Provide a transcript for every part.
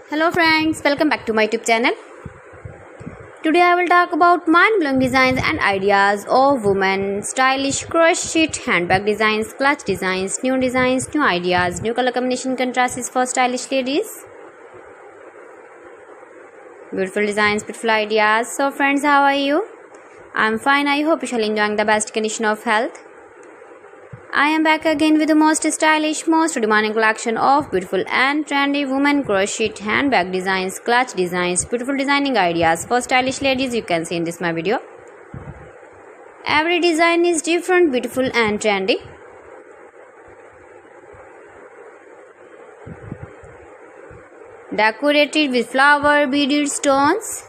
Hello friends, welcome back to my YouTube channel. Today I will talk about mind-blowing designs and ideas of women, stylish crochet handbag designs, clutch designs, new ideas, new color combination contrasts for stylish ladies. Beautiful designs, beautiful ideas. So friends, how are you? I'm fine. I hope you shall enjoying the best condition of health. I am back again with the most stylish, most demanding collection of beautiful and trendy women crochet handbag designs, clutch designs, beautiful designing ideas for stylish ladies you can see in this my video. Every design is different, beautiful and trendy. Decorated with flower beaded stones.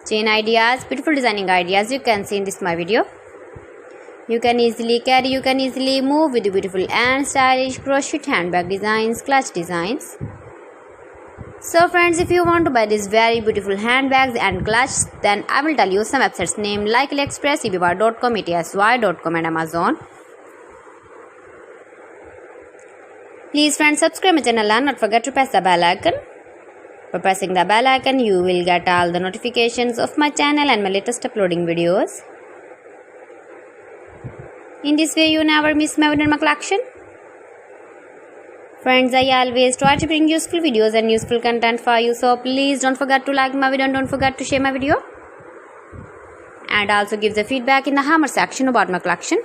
Chain ideas, beautiful designing ideas you can see in this my video. You can easily carry, you can easily move with beautiful and stylish crochet handbag designs, clutch designs. So friends, if you want to buy these very beautiful handbags and clutch, then I will tell you some websites named like AliExpress, eBaybar.com, etsy.com and Amazon. Please friends, subscribe my channel and not forget to press the bell icon. By pressing the bell icon, you will get all the notifications of my channel and my latest uploading videos. In this way, you never miss my video in my collection. Friends, I always try to bring useful videos and useful content for you. So please don't forget to like my video and don't forget to share my video. And also give the feedback in the hammer section about my collection.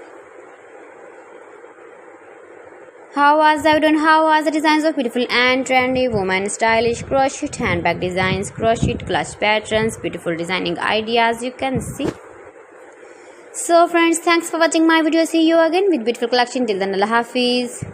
How was the video and how was the designs of beautiful and trendy women, stylish crochet handbag designs, crochet clutch patterns, beautiful designing ideas you can see. So friends, thanks for watching my video. See you again with beautiful collection. Till then, Allah Hafiz.